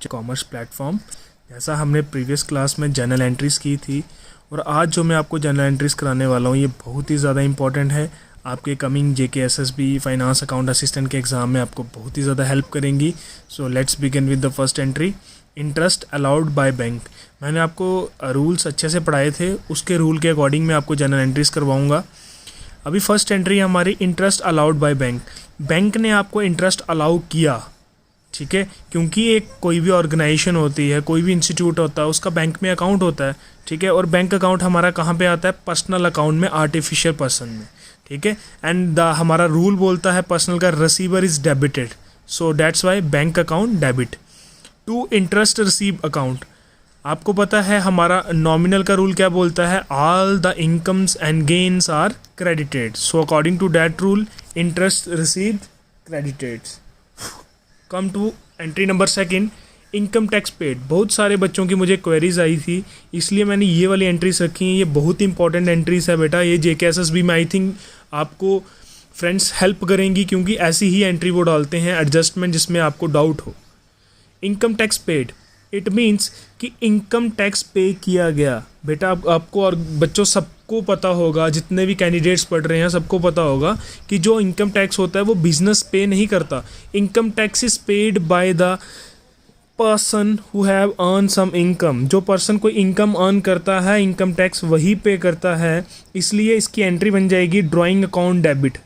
Commerce platform. जैसा हमने previous class में जर्नल एंट्रीज़ की थी और आज जो मैं आपको जर्नल एंट्रीज़ कराने वाला हूँ ये बहुत ही ज़्यादा इंपॉर्टेंट है। आपके coming JKSSB finance account assistant के एग्ज़ाम में आपको बहुत ही ज़्यादा हेल्प करेंगी। So let's begin with the first entry, interest allowed by bank. मैंने आपको रूल्स अच्छे से पढ़ाए थे, उसके रूल के अकॉर्डिंग मैं आपको जर्नल एंट्रीज़ करवाऊँगा। अभी फर्स्ट एंट्री है हमारी, interest allowed by bank. Bank ने आपको इंटरेस्ट अलाउ किया, ठीक है, क्योंकि एक कोई भी ऑर्गेनाइजेशन होती है, कोई भी इंस्टीट्यूट होता है, उसका बैंक में अकाउंट होता है, ठीक है। और बैंक अकाउंट हमारा कहाँ पे आता है? पर्सनल अकाउंट में, आर्टिफिशियल पर्सन में, ठीक है। एंड हमारा रूल बोलता है पर्सनल का receiver is debited, so that's why bank account debit. To interest receive account, आपको पता है हमारा नॉमिनल का रूल क्या बोलता है? All the incomes and gains are credited, so according to that rule interest receive credited. Come to entry number second, income tax paid. बहुत सारे बच्चों की मुझे क्वेरीज आई थी, इसलिए मैंने ये वाली एंट्रीज रखी हैं। ये बहुत इंपॉर्टेंट एंट्रीज है बेटा, ये JKSSB में आई थिंक आपको फ्रेंड्स हेल्प करेंगी, क्योंकि ऐसी ही एंट्री वो डालते हैं एडजस्टमेंट जिसमें आपको डाउट हो। Income tax paid, it means कि इनकम टैक्स पे किया गया। बेटा आपको और बच्चों सबको पता होगा, जितने भी कैंडिडेट्स पढ़ रहे हैं सबको पता होगा कि जो इनकम टैक्स होता है वो बिजनेस पे नहीं करता। Income tax is paid by the person who have earn some income. जो पर्सन कोई इनकम अर्न करता है, इनकम टैक्स वही पे करता है। इसलिए इसकी एंट्री बन जाएगी drawing account debit,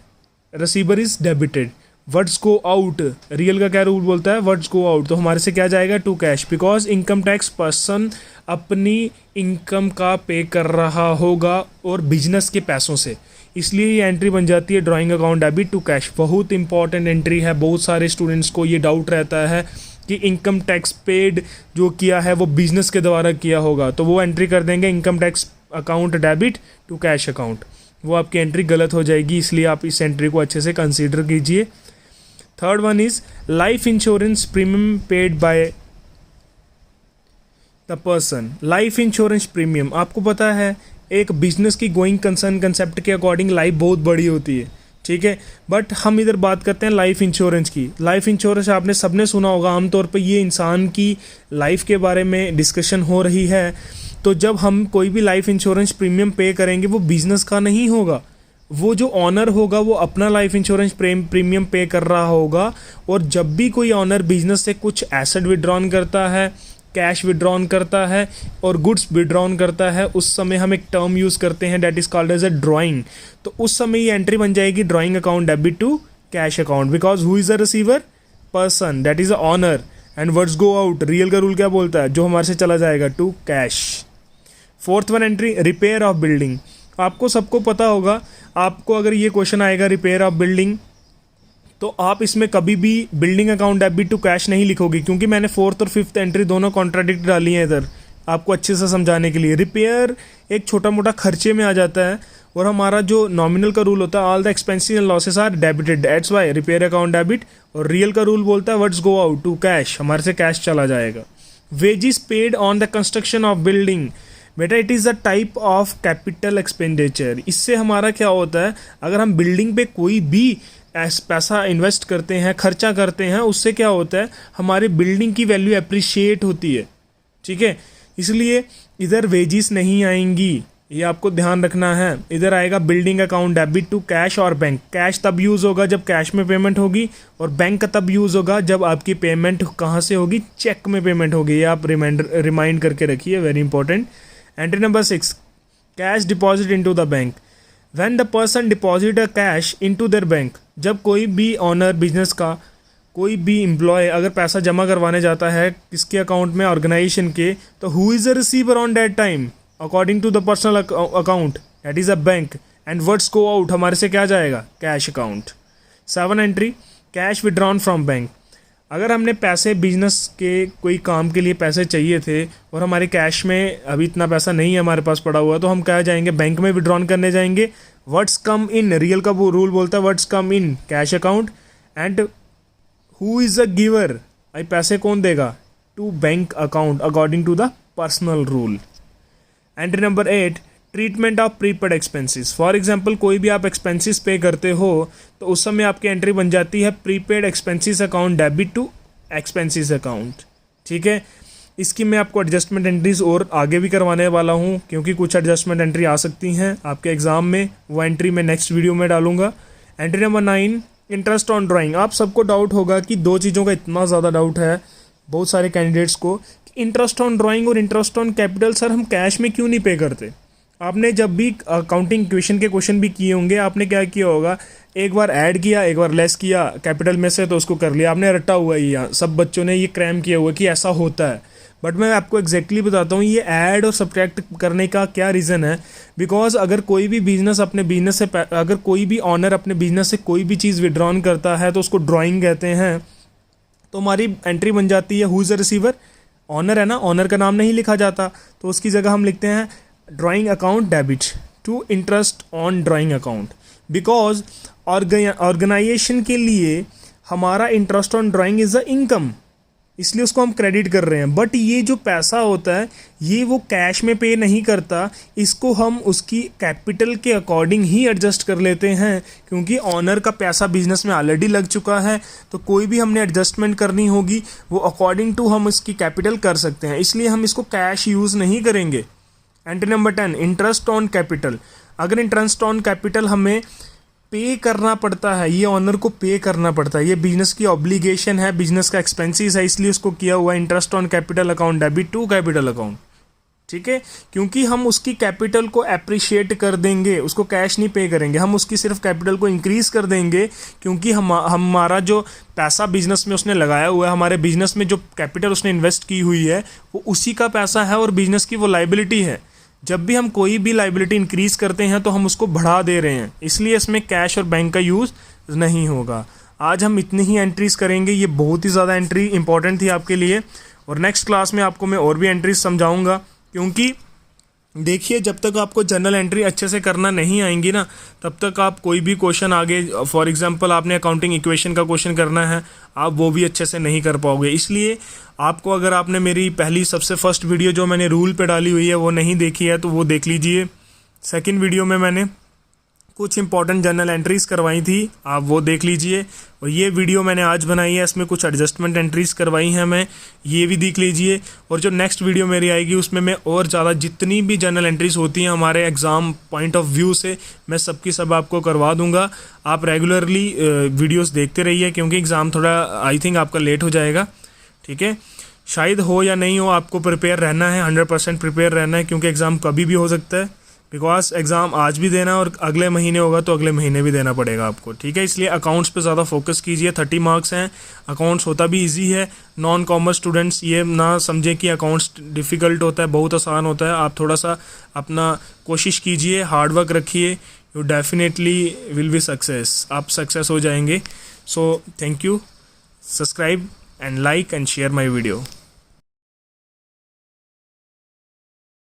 receiver is debited. Words go out, real का क्या रूल बोलता है? वर्ड्स गो आउट, तो हमारे से क्या जाएगा? To cash, because income tax person अपनी इनकम का पे कर रहा होगा और बिजनेस के पैसों से, इसलिए ये एंट्री बन जाती है drawing account debit to cash. बहुत इंपॉर्टेंट एंट्री है, बहुत सारे स्टूडेंट्स को ये डाउट रहता है कि इनकम टैक्स पेड जो किया है वो बिजनेस के द्वारा किया होगा, तो वो एंट्री कर देंगे income tax account debit to cash account. वो आपकी एंट्री गलत हो जाएगी, इसलिए आप इस एंट्री को अच्छे से कंसीडर कीजिए। Third one is life insurance premium paid by the person. Life insurance premium, आपको पता है एक बिजनेस की गोइंग कंसर्न कंसेप्ट के अकॉर्डिंग लाइफ बहुत बड़ी होती है, ठीक है, बट हम इधर बात करते हैं लाइफ इंश्योरेंस की। लाइफ इंश्योरेंस आपने सबने सुना होगा, आमतौर पे ये इंसान की लाइफ के बारे में डिस्कशन हो रही है। तो जब हम कोई भी लाइफ इंश्योरेंस प्रीमियम पे करेंगे वो बिजनेस का नहीं होगा, वो जो ऑनर होगा वो अपना लाइफ इंश्योरेंस प्रीमियम पे कर रहा होगा। और जब भी कोई ऑनर बिजनेस से कुछ एसेट विड्रॉन करता है, कैश विड्रॉन करता है और गुड्स विड्रॉन करता है, उस समय हम एक टर्म यूज़ करते हैं that is called as a drawing. तो उस समय ये एंट्री बन जाएगी drawing account debit to cash account, because who is a receiver? Person, that is a owner. And words go out, real का रूल क्या बोलता है? जो हमारे से चला जाएगा to cash. Fourth one entry, repair of building. आपको सबको पता होगा, आपको अगर ये क्वेश्चन आएगा रिपेयर ऑफ बिल्डिंग, तो आप इसमें कभी भी building account debit to cash नहीं लिखोगे, क्योंकि मैंने फोर्थ और फिफ्थ एंट्री दोनों कॉन्ट्राडिक्ट डाली है इधर आपको अच्छे से समझाने के लिए। रिपेयर एक छोटा मोटा खर्चे में आ जाता है और हमारा जो नॉमिनल का रूल होता है all the expenses and losses are debited, that's why repair account debit. और रियल का रूल बोलता है what's go out to cash, हमारे से कैश चला जाएगा। Wages paid on the construction of building, बेटा it is a type of capital expenditure. इससे हमारा क्या होता है, अगर हम बिल्डिंग पे कोई भी पैसा इन्वेस्ट करते हैं, खर्चा करते हैं, उससे क्या होता है हमारी बिल्डिंग की वैल्यू अप्रिशिएट होती है, ठीक है। इसलिए इधर वेजिस नहीं आएंगी, ये आपको ध्यान रखना है। इधर आएगा building account debit to cash और बैंक। कैश तब यूज़ होगा जब कैश में पेमेंट होगी, और बैंक का तब यूज़ होगा जब आपकी पेमेंट कहाँ से होगी? चेक में पेमेंट होगी। ये आप रिमाइंड करके रखिए, very important. Entry number 6, cash deposit into the bank. When the person deposit a cash into their bank, जब कोई भी ऑनर बिजनेस का कोई भी एम्प्लॉय अगर पैसा जमा करवाने जाता है किसके अकाउंट में? ऑर्गेनाइजेशन के, तो who is a receiver on that time? According to the personal account, that is a bank. And words go out, हमारे से क्या जाएगा? Cash account. 7 entry, cash withdrawn from bank. अगर हमने पैसे बिजनेस के कोई काम के लिए पैसे चाहिए थे और हमारे कैश में अभी इतना पैसा नहीं है हमारे पास पड़ा हुआ, तो हम क्या जाएंगे? बैंक में विड्रॉन करने जाएंगे। वर्ड्स कम इन, रियल का वो रूल बोलता है words come in cash account. And who is a giver, भाई पैसे कौन देगा? To bank account according to the personal rule. Entry number 8, treatment of prepaid expenses. For example कोई भी आप एक्सपेंसेस पे करते हो तो उस समय आपकी एंट्री बन जाती है prepaid expenses account debit to expenses account, ठीक है। इसकी मैं आपको एडजस्टमेंट एंट्रीज और आगे भी करवाने वाला हूँ, क्योंकि कुछ एडजस्टमेंट एंट्री आ सकती हैं आपके एग्ज़ाम में। वो एंट्री मैं नेक्स्ट वीडियो में डालूंगा। Entry number 9, interest on drawing. आप सबको डाउट होगा कि दो चीज़ों का इतना ज़्यादा डाउट है बहुत सारे कैंडिडेट्स को, इंटरेस्ट ऑन ड्राइंग और इंटरेस्ट ऑन कैपिटल सर हम कैश में क्यों नहीं पे करते। आपने जब भी अकाउंटिंग इक्वेशन के क्वेश्चन भी किए होंगे, आपने क्या किया होगा, एक बार ऐड किया, एक बार लेस किया कैपिटल में से, तो उसको कर लिया। आपने रटा हुआ ही, यहाँ सब बच्चों ने ये क्रैम किया हुआ कि ऐसा होता है। बट मैं आपको एग्जैक्टली बताता हूँ ये ऐड और सब्ट्रैक्ट करने का क्या रीज़न है। बिकॉज अगर कोई भी बिजनेस अपने बिजनेस से, अगर कोई भी ऑनर अपने बिजनेस से कोई भी चीज़ विड्रॉन करता है तो उसको ड्राइंग कहते हैं। तो हमारी एंट्री बन जाती है who is the receiver, owner है ना, ऑनर का नाम नहीं लिखा जाता, तो उसकी जगह हम लिखते हैं drawing account debit to interest on drawing account. Because organisation के लिए हमारा interest on drawing is the income, इसलिए उसको हम क्रेडिट कर रहे हैं। बट ये जो पैसा होता है ये वो कैश में पे नहीं करता, इसको हम उसकी कैपिटल के अकॉर्डिंग ही एडजस्ट कर लेते हैं, क्योंकि ऑनर का पैसा बिजनेस में ऑलरेडी लग चुका है। तो कोई भी हमने एडजस्टमेंट करनी होगी वो अकॉर्डिंग टू हम इसकी कैपिटल कर सकते हैं, इसलिए हम इसको कैश यूज़ नहीं करेंगे। Entry number 10, interest on capital. अगर इंटरेस्ट ऑन कैपिटल हमें पे करना पड़ता है, ये ऑनर को पे करना पड़ता है, ये बिजनेस की ऑब्लिगेशन है, बिजनेस का एक्सपेंसेस है, इसलिए उसको किया हुआ interest on capital account debit to capital account. ठीक है, क्योंकि हम उसकी कैपिटल को अप्रिशिएट कर देंगे, उसको कैश नहीं पे करेंगे, हम उसकी सिर्फ कैपिटल को इंक्रीज कर देंगे, क्योंकि हमारा जो पैसा बिजनेस में उसने लगाया हुआ है, हमारे बिजनेस में जो कैपिटल उसने इन्वेस्ट की हुई है वो उसी का पैसा है और बिजनेस की वो लाइबिलिटी है। जब भी हम कोई भी लाइबिलिटी इंक्रीज करते हैं तो हम उसको बढ़ा दे रहे हैं, इसलिए इसमें कैश और बैंक का यूज़ नहीं होगा। आज हम इतनी ही एंट्रीज करेंगे, ये बहुत ही ज़्यादा एंट्री इंपॉर्टेंट थी आपके लिए, और नेक्स्ट क्लास में आपको मैं और भी एंट्रीज समझाऊंगा। क्योंकि देखिए जब तक आपको जनरल एंट्री अच्छे से करना नहीं आएंगी ना, तब तक आप कोई भी क्वेश्चन आगे, फॉर एग्जांपल आपने अकाउंटिंग इक्वेशन का क्वेश्चन करना है, आप वो भी अच्छे से नहीं कर पाओगे। इसलिए आपको, अगर आपने मेरी पहली सबसे फर्स्ट वीडियो जो मैंने रूल पे डाली हुई है वो नहीं देखी है तो वो देख लीजिए। सेकंड वीडियो में मैंने कुछ इंपॉर्टेंट जर्नल एंट्रीज करवाई थी, आप वो देख लीजिए। और ये वीडियो मैंने आज बनाई है, इसमें कुछ एडजस्टमेंट एंट्रीज करवाई हैं मैं, ये भी देख लीजिए। और जो नेक्स्ट वीडियो मेरी आएगी उसमें मैं और ज़्यादा जितनी भी जर्नल एंट्रीज होती हैं हमारे एग्ज़ाम पॉइंट ऑफ व्यू से, मैं सबकी सब आपको करवा दूंगा। आप रेगुलरली वीडियोस देखते रहिए, क्योंकि एग्ज़ाम थोड़ा आई थिंक आपका लेट हो जाएगा। ठीक है, शायद हो या नहीं हो, आपको प्रिपेयर रहना है, 100% प्रिपेयर रहना है, क्योंकि एग्ज़ाम कभी भी हो सकता है। बिकॉज एग्ज़ाम आज भी देना और अगले महीने होगा तो अगले महीने भी देना पड़ेगा आपको। ठीक है, इसलिए अकाउंट्स पे ज़्यादा फोकस कीजिए। 30 मार्क्स हैं, अकाउंट्स होता भी इजी है। नॉन कॉमर्स स्टूडेंट्स ये ना समझें कि अकाउंट्स डिफ़िकल्ट होता है, बहुत आसान होता है। आप थोड़ा सा अपना कोशिश कीजिए, हार्डवर्क रखिए, you definitely will be success, आप सक्सेस हो जाएंगे। So thank you, subscribe and like and share my video.